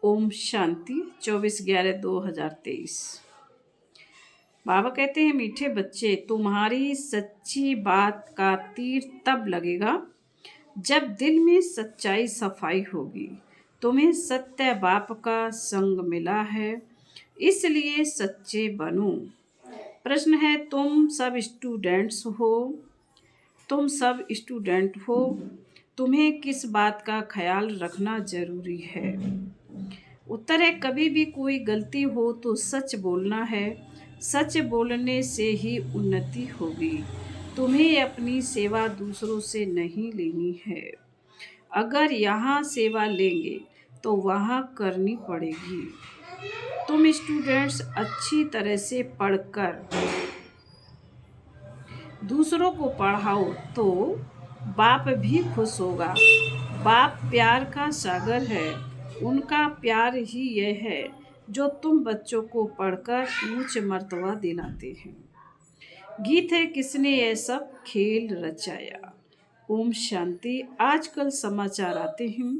ओम शांति 24/11/2023। बाबा कहते हैं, मीठे बच्चे, तुम्हारी सच्ची बात का तीर तब लगेगा जब दिल में सच्चाई सफाई होगी। तुम्हें सत्य बाप का संग मिला है, इसलिए सच्चे बनो। प्रश्न है, तुम सब स्टूडेंट हो, तुम्हें किस बात का ख्याल रखना जरूरी है? उत्तर है, कभी भी कोई गलती हो तो सच बोलना है। सच बोलने से ही उन्नति होगी। तुम्हें अपनी सेवा दूसरों से नहीं लेनी है। अगर यहाँ सेवा लेंगे तो वहाँ करनी पड़ेगी। तुम स्टूडेंट्स अच्छी तरह से पढ़कर दूसरों को पढ़ाओ तो बाप भी खुश होगा। बाप प्यार का सागर है। उनका प्यार ही यह है जो तुम बच्चों को पढ़कर ऊंच मर्तबा दिलाते हैं। गीत है, किसने यह सब खेल रचाया। ओम शांति। आजकल समाचार आते हैं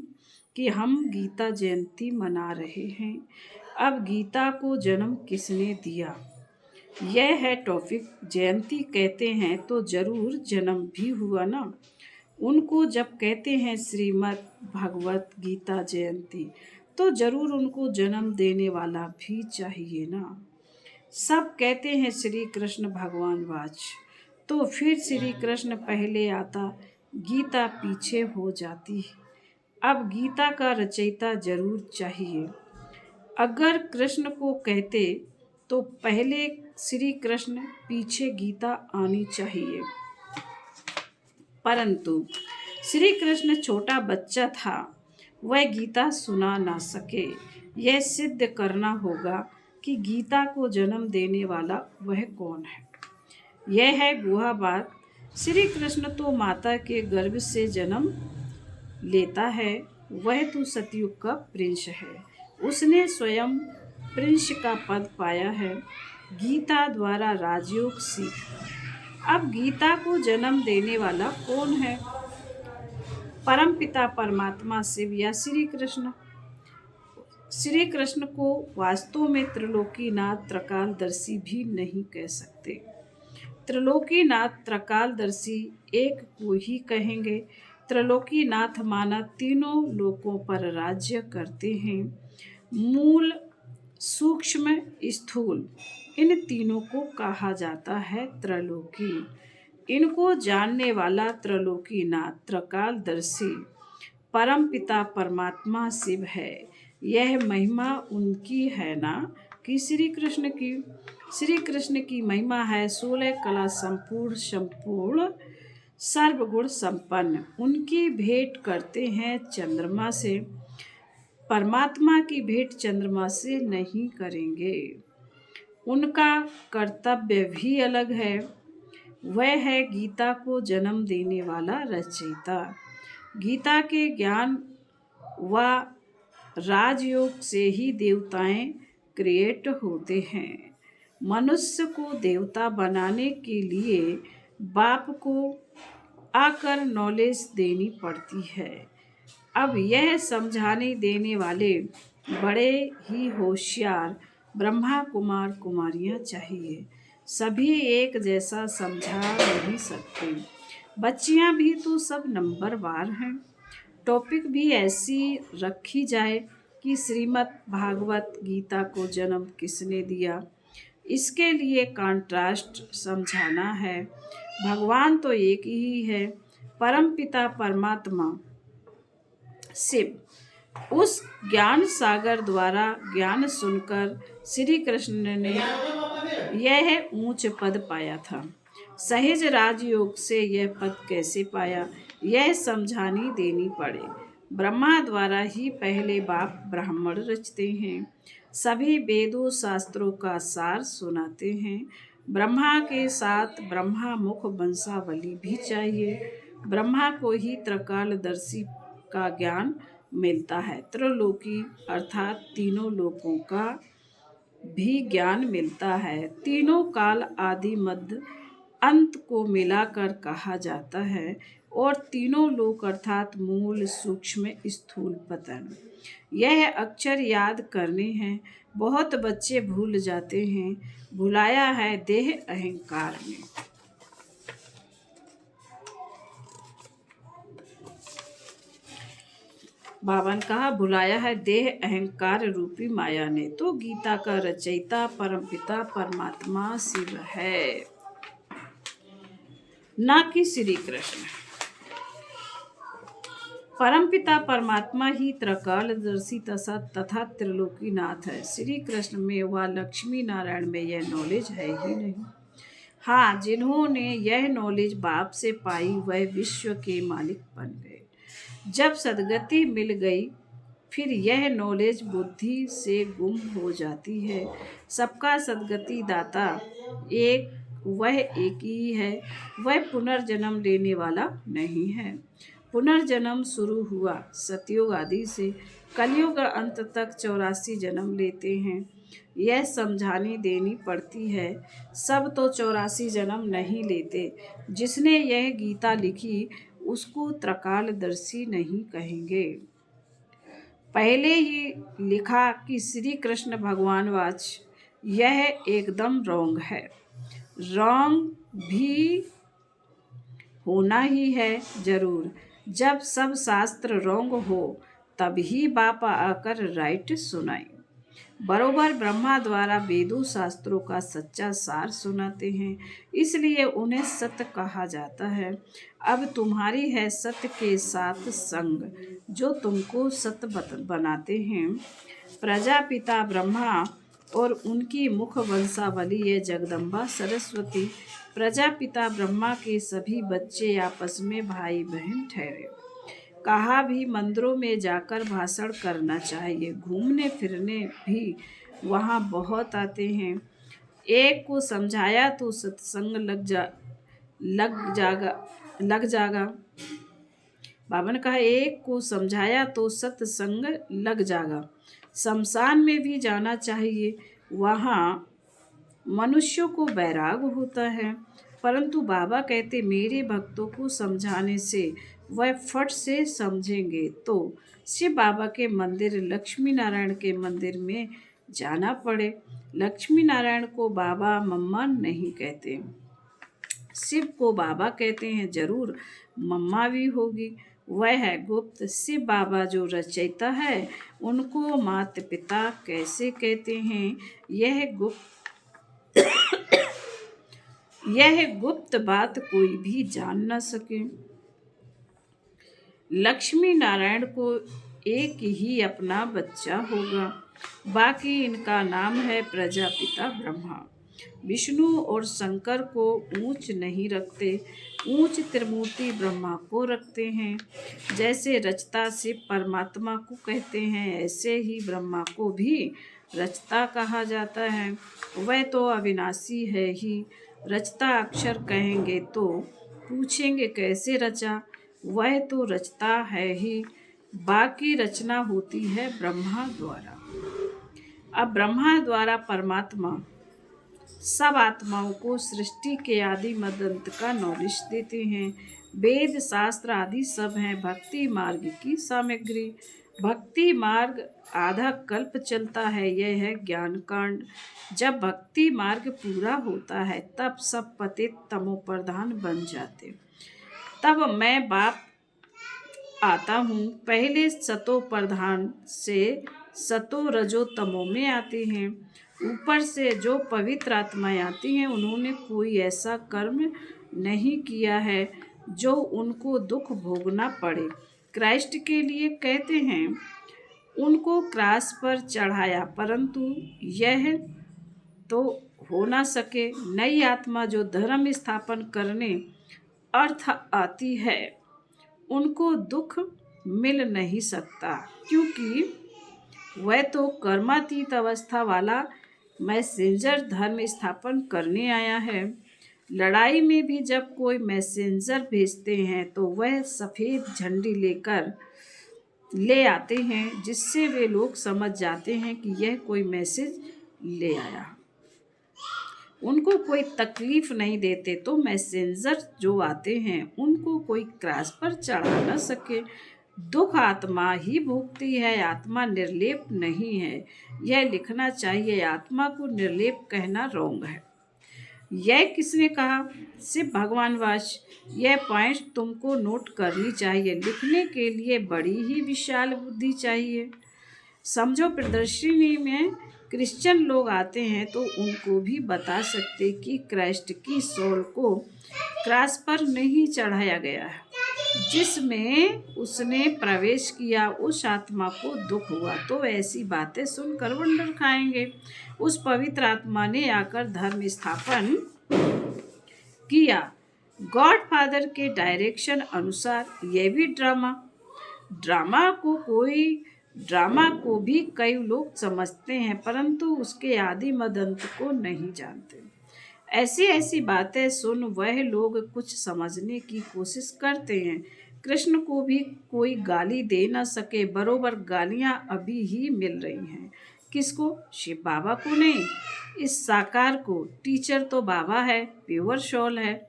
कि हम गीता जयंती मना रहे हैं। अब गीता को जन्म किसने दिया, यह है टॉपिक। जयंती कहते हैं तो जरूर जन्म भी हुआ ना। उनको जब कहते हैं श्रीमद् भगवत गीता जयंती, तो जरूर उनको जन्म देने वाला भी चाहिए ना। सब कहते हैं श्री कृष्ण भगवान वाच, तो फिर श्री कृष्ण पहले आता, गीता पीछे हो जाती। अब गीता का रचयिता जरूर चाहिए। अगर कृष्ण को कहते तो पहले श्री कृष्ण, पीछे गीता आनी चाहिए। परंतु श्री कृष्ण छोटा बच्चा था, वह गीता सुना ना सके। यह सिद्ध करना होगा कि गीता को जन्म देने वाला वह कौन है। यह है गुहा बात। श्री कृष्ण तो माता के गर्भ से जन्म लेता है। वह तो सतयुग का प्रिंस है। उसने स्वयं प्रिंस का पद पाया है। गीता द्वारा राजयोग सीख। अब गीता को जन्म देने वाला कौन है? परम पिता परमात्मा शिव या श्री कृष्ण। श्री कृष्ण को वास्तव में त्रिलोकीनाथ त्रिकालदर्शी भी नहीं कह सकते। त्रिलोकीनाथ त्रिकालदर्शी एक को ही कहेंगे। त्रिलोकीनाथ माना तीनों लोकों पर राज्य करते हैं। मूल, सूक्ष्म, स्थूल, इन तीनों को कहा जाता है त्रिलोकी। इनको जानने वाला त्रिलोकीनाथ त्रिकालदर्शी परम पिता परमात्मा शिव है। यह महिमा उनकी है ना कि श्री कृष्ण की। श्री कृष्ण की महिमा है 16 कला संपूर्ण सर्वगुण संपन्न। उनकी भेंट करते हैं चंद्रमा से। परमात्मा की भेंट चंद्रमा से नहीं करेंगे। उनका कर्तव्य भी अलग है। वह है गीता को जन्म देने वाला रचयिता। गीता के ज्ञान व राजयोग से ही देवताएं क्रिएट होते हैं। मनुष्य को देवता बनाने के लिए बाप को आकर नॉलेज देनी पड़ती है। अब यह समझाने देने वाले बड़े ही होशियार ब्रह्मा कुमार कुमारियां चाहिए। सभी एक जैसा समझा नहीं सकते। बच्चियां भी तो सब नंबरवार हैं। टॉपिक भी ऐसी रखी जाए कि श्रीमद् भागवत गीता को जन्म किसने दिया। इसके लिए कॉन्ट्रास्ट समझाना है। भगवान तो एक ही है, परम पिता परमात्मा शिव। उस ज्ञान सागर द्वारा ज्ञान सुनकर श्री कृष्ण ने यह ऊंच पद पाया था। सहज राजयोग से यह पद कैसे पाया, यह समझानी देनी पड़े। ब्रह्मा द्वारा ही पहले बाप ब्राह्मण रचते हैं। सभी वेदों शास्त्रों का सार सुनाते हैं। ब्रह्मा के साथ ब्रह्मा मुख वंशावली भी चाहिए। ब्रह्मा को ही त्रिकालदर्शी का ज्ञान मिलता है। त्रिलोकी अर्थात तीनों लोकों का भी ज्ञान मिलता है। तीनों काल आदि मध्य अंत को मिलाकर कहा जाता है। और तीनों लोक अर्थात मूल, सूक्ष्म, स्थूल, पतन। यह अक्षर याद करने हैं, बहुत बच्चे भूल जाते हैं, भुलाया है देह अहंकार में। बाबा ने कहा भुलाया है देह अहंकार रूपी माया ने। तो गीता का रचयिता परमपिता परमात्मा शिव है, ना कि श्री कृष्ण। परमपिता परमात्मा ही त्रिकालदर्शी तथा त्रिलोकीनाथ है। श्री कृष्ण में व लक्ष्मी नारायण में यह नॉलेज है ही नहीं। हाँ, जिन्होंने यह नॉलेज बाप से पाई वह विश्व के मालिक बन गए। जब सदगति मिल गई फिर यह नॉलेज बुद्धि से गुम हो जाती है। सबका सदगति दाता एक, वह एक ही है, वह पुनर्जन्म लेने वाला नहीं है। पुनर्जन्म शुरू हुआ सतयुग आदि से कलयुग अंत तक 84 जन्म लेते हैं। यह समझानी देनी पड़ती है, सब तो 84 जन्म नहीं लेते। जिसने यह गीता लिखी उसको त्रिकालदर्शी नहीं कहेंगे। पहले ही लिखा कि श्री कृष्ण भगवान वाच, यह एकदम रॉन्ग है। रॉन्ग भी होना ही है जरूर। जब सब शास्त्र रॉन्ग हो तब ही बापा आकर राइट सुनाए। बरोबर ब्रह्मा द्वारा वेदों शास्त्रों का सच्चा सार सुनाते हैं, इसलिए उन्हें सत्य कहा जाता है। अब तुम्हारी है सत्य के साथ संग, जो तुमको सत्य बनाते हैं। प्रजापिता ब्रह्मा और उनकी मुख वंशावली है जगदम्बा सरस्वती। प्रजापिता ब्रह्मा के सभी बच्चे आपस में भाई बहन ठहरे। कहा भी मंदिरों में जाकर भाषण करना चाहिए। घूमने फिरने भी वहाँ बहुत आते हैं। एक को समझाया तो सत्संग लग जागा। बाबा ने कहा एक को समझाया तो सत्संग लग जागा। शमशान में भी जाना चाहिए, वहाँ मनुष्यों को वैराग होता है। परंतु बाबा कहते मेरे भक्तों को समझाने से वह फट से समझेंगे। तो शिव बाबा के मंदिर लक्ष्मी नारायण के मंदिर में जाना पड़े। लक्ष्मी नारायण को बाबा मम्मा नहीं कहते, शिव को बाबा कहते हैं। जरूर मम्मा भी होगी, वह है गुप्त। शिव बाबा जो रचयिता है उनको माता पिता कैसे कहते हैं, यह गुप्त बात कोई भी जान न सके। लक्ष्मी नारायण को एक ही अपना बच्चा होगा, बाकी इनका नाम है प्रजापिता ब्रह्मा। विष्णु और शंकर को ऊंच नहीं रखते, ऊंच त्रिमूर्ति ब्रह्मा को रखते हैं। जैसे रचता शिव परमात्मा को कहते हैं, ऐसे ही ब्रह्मा को भी रचता कहा जाता है। वह तो अविनाशी है ही। रचता अक्षर कहेंगे तो पूछेंगे कैसे रचा, वह तो रचता है ही। बाकी रचना होती है ब्रह्मा द्वारा। अब ब्रह्मा द्वारा परमात्मा सब आत्माओं को सृष्टि के आदि मदंत का नॉलेज देते हैं। वेद शास्त्र आदि सब हैं भक्ति मार्ग की सामग्री। भक्ति मार्ग आधा कल्प चलता है, यह है ज्ञान कांड। जब भक्ति मार्ग पूरा होता है तब सब पतित तमो प्रधान बन जाते। तब मैं बाप आता हूँ। पहले सतो प्रधान से सतो रजो तमो में आते हैं। ऊपर से जो पवित्र आत्माएं आती हैं उन्होंने कोई ऐसा कर्म नहीं किया है जो उनको दुख भोगना पड़े। क्राइस्ट के लिए कहते हैं उनको क्रॉस पर चढ़ाया, परंतु यह तो हो ना सके। नई आत्मा जो धर्म स्थापन करने अर्थ आती है उनको दुख मिल नहीं सकता, क्योंकि वह तो कर्मातीत अवस्था वाला मैसेंजर धर्म स्थापन करने आया है। लड़ाई में भी जब कोई मैसेंजर भेजते हैं तो वह सफ़ेद झंडी लेकर ले आते हैं, जिससे वे लोग समझ जाते हैं कि यह कोई मैसेज ले आया। उनको कोई तकलीफ नहीं देते, तो मैसेंजर जो आते हैं उनको कोई क्रॉस पर चढ़ा न सके। दुख आत्मा ही भोगती है, आत्मा निर्लेप नहीं है। यह लिखना चाहिए, आत्मा को निर्लेप कहना रॉन्ग है। यह किसने कहा? सिर्फ भगवान वाच। यह पॉइंट तुमको नोट करनी चाहिए। लिखने के लिए बड़ी ही विशाल बुद्धि चाहिए। समझो, प्रदर्शनी में क्रिश्चियन लोग आते हैं तो उनको भी बता सकते कि क्राइस्ट की सोल को क्रॉस पर नहीं चढ़ाया गया है। जिसमें उसने प्रवेश किया उस आत्मा को दुख हुआ, तो ऐसी बातें सुनकर वंडर खाएंगे। उस पवित्र आत्मा ने आकर धर्म स्थापन किया। गॉड फादर के डायरेक्शन अनुसार। यह भी ड्रामा को भी कई लोग समझते हैं, परंतु उसके आदि मदंत को नहीं जानते। ऐसी ऐसी बातें सुन वह लोग कुछ समझने की कोशिश करते हैं। कृष्ण को भी कोई गाली दे न सके, बरोबर गालियां अभी ही मिल रही हैं। किसको? शिव बाबा को नहीं, इस साकार को। टीचर तो बाबा है, प्योर सोल है,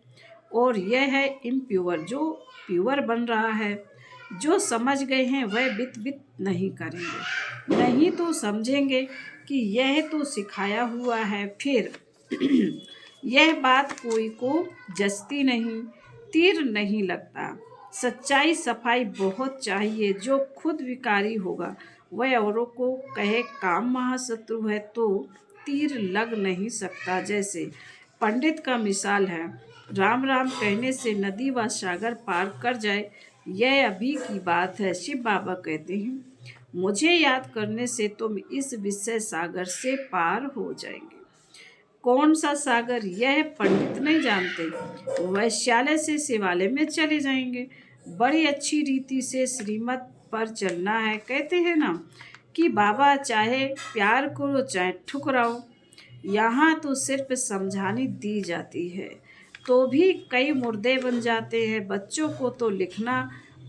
और यह है इम्प्योर जो प्योर बन रहा है। जो समझ गए हैं वह बित बित नहीं करेंगे, नहीं तो समझेंगे कि यह तो सिखाया हुआ है। फिर यह बात कोई को जचती नहीं, तीर नहीं लगता। सच्चाई सफाई बहुत चाहिए। जो खुद विकारी होगा वह औरों को कहे काम महाशत्रु है, तो तीर लग नहीं सकता। जैसे पंडित का मिसाल है, राम राम कहने से नदी व सागर पार कर जाए, यह अभी की बात है। शिव बाबा कहते हैं, मुझे याद करने से तुम इस विषय सागर से पार हो जाएंगे। कौन सा सागर? यह पंडित नहीं जानते। वैश्यालय से शिवालय में चले जाएंगे। बड़ी अच्छी रीति से श्रीमत पर चलना है। कहते हैं ना कि बाबा चाहे प्यार करो चाहे ठुकराओ। यहाँ तो सिर्फ समझानी दी जाती है, तो भी कई मुर्दे बन जाते हैं। बच्चों को तो लिखना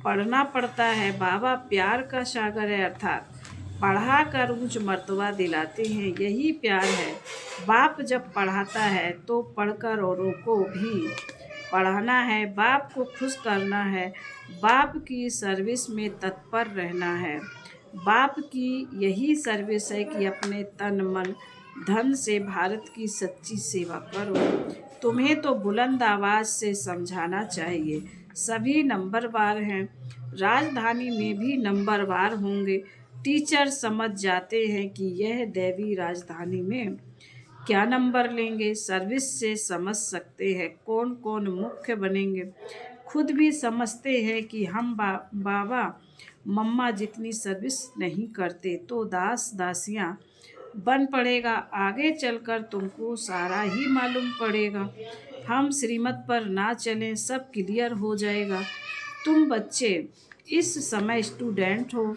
पढ़ना पड़ता है। बाबा प्यार का सागर है, अर्थात पढ़ा कर ऊंच मर्तबा दिलाते हैं। यही प्यार है। बाप जब पढ़ाता है तो पढ़कर औरों को भी पढ़ाना है। बाप को खुश करना है, बाप की सर्विस में तत्पर रहना है। बाप की यही सर्विस है कि अपने तन मन धन से भारत की सच्ची सेवा करो। तुम्हें तो बुलंद आवाज से समझाना चाहिए। सभी नंबरवार हैं, राजधानी में भी नंबरवार होंगे। टीचर समझ जाते हैं कि यह दैवी राजधानी में क्या नंबर लेंगे। सर्विस से समझ सकते हैं कौन कौन मुख्य बनेंगे। खुद भी समझते हैं कि हम बाबा मम्मा जितनी सर्विस नहीं करते तो दास दासियां बन पड़ेगा। आगे चलकर तुमको सारा ही मालूम पड़ेगा। हम श्रीमत पर ना चलें, सब क्लियर हो जाएगा। तुम बच्चे इस समय स्टूडेंट हो।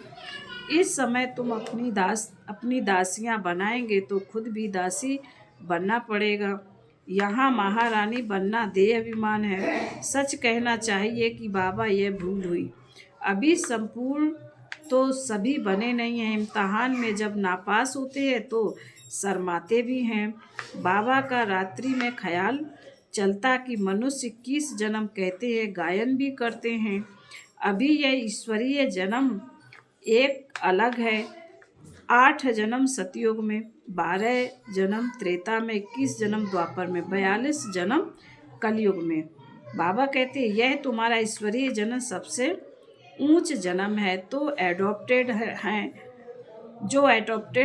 इस समय तुम अपनी दासियां बनाएंगे तो खुद भी दासी बनना पड़ेगा। यहाँ महारानी बनना देह अभिमान है। सच कहना चाहिए कि बाबा यह भूल हुई। अभी संपूर्ण तो सभी बने नहीं हैं। इम्तहान में जब नापास होते हैं तो शर्माते भी हैं। बाबा का रात्रि में ख्याल चलता कि मनुष्य 21 जन्म कहते हैं, गायन भी करते हैं। अभी यह ईश्वरीय जन्म एक अलग है। 8 जन्म सतयुग में, 12 जन्म त्रेता में, 21 जन्म द्वापर में, 42 जन्म कलयुग में। बाबा कहते हैं यह तुम्हारा ईश्वरीय जन्म सबसे ऊंच जन्म है। तो एडॉप्टेड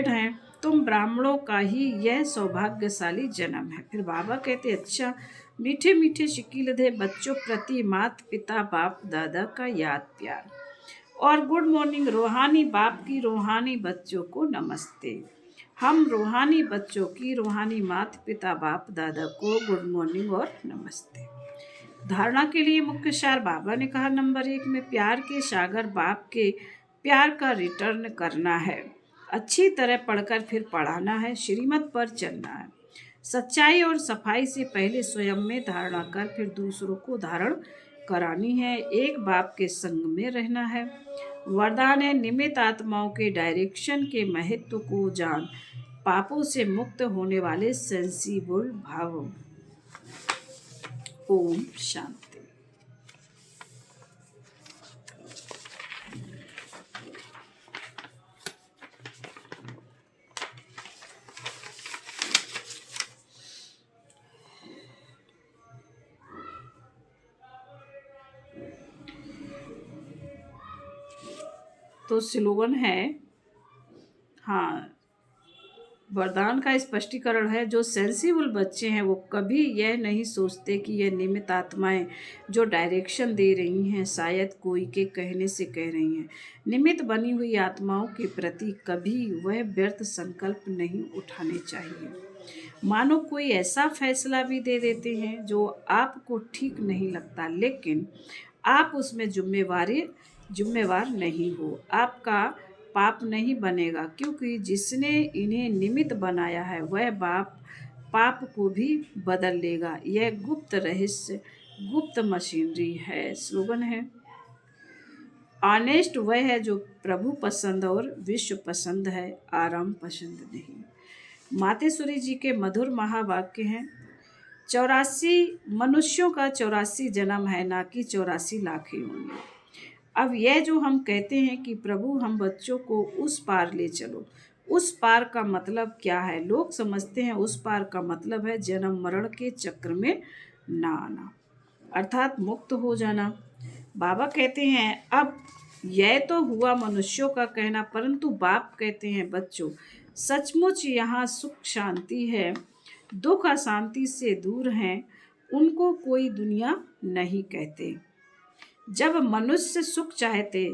हैं तुम ब्राह्मणों का ही यह सौभाग्यशाली जन्म है। फिर बाबा कहते अच्छा, मीठे मीठे शिकीलधे बच्चों प्रति माता पिता बाप दादा का याद प्यार और गुड मॉर्निंग। रूहानी बाप की रूहानी बच्चों को नमस्ते। हम रूहानी बच्चों की रूहानी माता पिता बाप दादा को गुड मॉर्निंग और नमस्ते। धारणा के लिए मुख्य सार बाबा ने कहा, नंबर 1 में प्यार के सागर बाप के प्यार का रिटर्न करना है। अच्छी तरह पढ़कर फिर पढ़ाना है। श्रीमत पर चलना है। सच्चाई और सफाई से पहले स्वयं में धारणा कर फिर दूसरों को धारण करानी है। एक बाप के संग में रहना है। वरदान है, निमित्त आत्माओं के डायरेक्शन के महत्व को जान पापों से मुक्त होने वाले सेंसिबल भाव। ओम शांति। तो स्लोगन है, हाँ, वरदान का स्पष्टीकरण है, जो सेंसिबल बच्चे हैं वो कभी यह नहीं सोचते कि यह निमित्त आत्माएं जो डायरेक्शन दे रही हैं शायद कोई के कहने से कह रही हैं। निमित्त बनी हुई आत्माओं के प्रति कभी वह व्यर्थ संकल्प नहीं उठाने चाहिए। मानो कोई ऐसा फैसला भी दे देते हैं जो आपको ठीक नहीं लगता, लेकिन आप उसमें जिम्मेवार नहीं हो। आपका पाप नहीं बनेगा, क्योंकि जिसने इन्हें निमित्त बनाया है वह पाप को भी बदल लेगा। यह गुप्त रहस्य, गुप्त मशीनरी है। स्लोगन है, ऑनेस्ट वह है जो प्रभु पसंद और विश्व पसंद है, आराम पसंद नहीं। मातेश्वरी जी के मधुर महावाक्य हैं, 84 मनुष्यों का 84 जन्म है, ना कि 84 लाख ही होंगे। अब यह जो हम कहते हैं कि प्रभु हम बच्चों को उस पार ले चलो, उस पार का मतलब क्या है? लोग समझते हैं उस पार का मतलब है जन्म मरण के चक्र में ना आना, अर्थात मुक्त हो जाना। बाबा कहते हैं, अब यह तो हुआ मनुष्यों का कहना, परंतु बाप कहते हैं, बच्चों सचमुच यहाँ सुख शांति है, दुख अशांति से दूर हैं, उनको कोई दुनिया नहीं कहते। जब मनुष्य सुख चाहते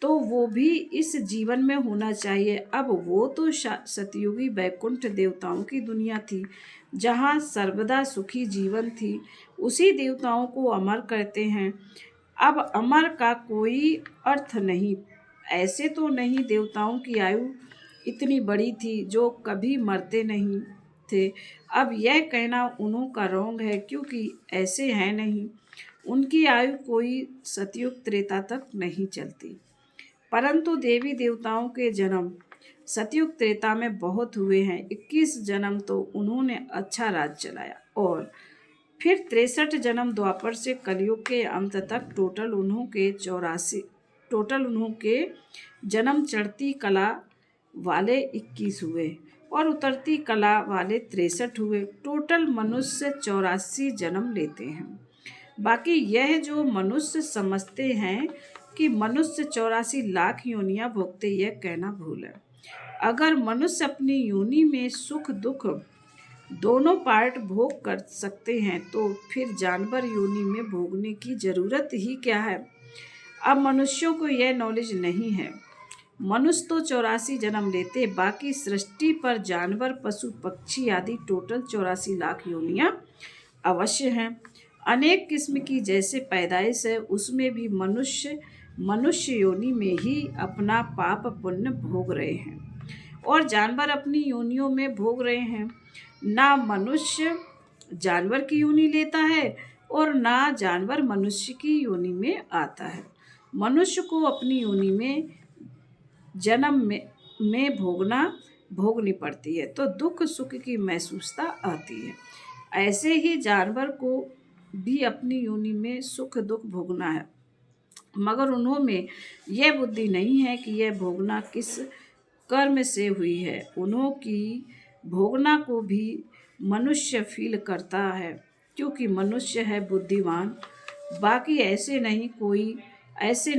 तो वो भी इस जीवन में होना चाहिए। अब वो तो सतयुगी वैकुंठ देवताओं की दुनिया थी, जहाँ सर्वदा सुखी जीवन थी। उसी देवताओं को अमर कहते हैं। अब अमर का कोई अर्थ नहीं। ऐसे तो नहीं देवताओं की आयु इतनी बड़ी थी जो कभी मरते नहीं थे। अब यह कहना उन्हों का रोंग है, क्योंकि ऐसे है नहीं। उनकी आयु कोई सतयुग त्रेता तक नहीं चलती, परंतु देवी देवताओं के जन्म सतयुग त्रेता में बहुत हुए हैं। 21 जन्म तो उन्होंने अच्छा राज चलाया, और फिर 63 जन्म द्वापर से कलयुग के अंत तक टोटल उन्हों के जन्म चढ़ती कला वाले 21 हुए और उतरती कला वाले 63 हुए। टोटल मनुष्य 84 जन्म लेते हैं। बाकी यह जो मनुष्य समझते हैं कि मनुष्य 84 लाख योनियां भोगते, यह कहना भूल है। अगर मनुष्य अपनी योनि में सुख दुख दोनों पार्ट भोग कर सकते हैं, तो फिर जानवर योनि में भोगने की जरूरत ही क्या है? अब मनुष्यों को यह नॉलेज नहीं है। मनुष्य तो 84 जन्म लेते, बाकी सृष्टि पर जानवर पशु पक्षी आदि टोटल 84 लाख योनियां अवश्य हैं। अनेक किस्म की जैसे पैदाइश है, उसमें भी मनुष्य योनि में ही अपना पाप पुण्य भोग रहे हैं, और जानवर अपनी योनियों में भोग रहे हैं। ना मनुष्य जानवर की योनि लेता है और ना जानवर मनुष्य की योनि में आता है। मनुष्य को अपनी योनि में जन्म में भोगनी पड़ती है, तो दुख सुख की महसूसता आती है। ऐसे ही जानवर को भी अपनी योनि में सुख दुख भोगना है, मगर उन्हों में यह बुद्धि नहीं है कि यह भोगना किस कर्म से हुई है। उन्हों की भोगना को भी मनुष्य फील करता है, क्योंकि मनुष्य है बुद्धिमान। बाकी ऐसे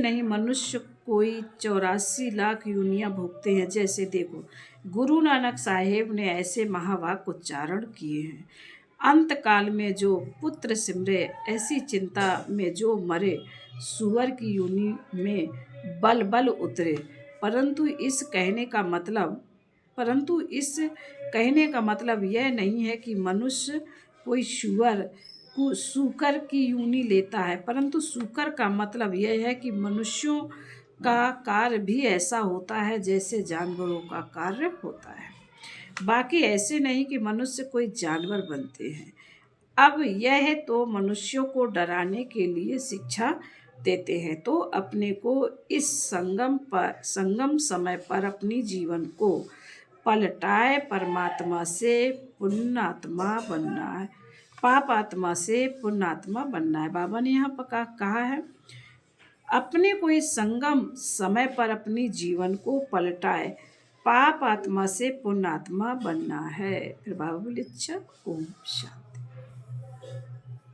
नहीं मनुष्य कोई 84 लाख योनियां भोगते हैं। जैसे देखो, गुरु नानक साहेब ने ऐसे महावाक्य उच्चारण किए हैं, अंत काल में जो पुत्र सिमरे, ऐसी चिंता में जो मरे, सुअर की योनि में बल उतरे। परंतु इस कहने का मतलब यह नहीं है कि मनुष्य कोई सूकर की योनि लेता है, परंतु सूकर का मतलब यह है कि मनुष्यों का कार्य भी ऐसा होता है जैसे जानवरों का कार्य होता है। बाकी ऐसे नहीं कि मनुष्य कोई जानवर बनते हैं। अब यह तो मनुष्यों को डराने के लिए शिक्षा देते हैं, तो अपने को इस संगम समय पर अपनी जीवन को पलटाए परमात्मा से पुण्यात्मा बनना है, पाप आत्मा से पुण्यात्मा बनना है। बाबा ने यहाँ पर कहा है अपने कोई संगम समय पर अपनी जीवन को पलटाए, पाप आत्मा से पुण्यात्मा बनना है। फिर बाबा बोले अच्छा, ओम शांति।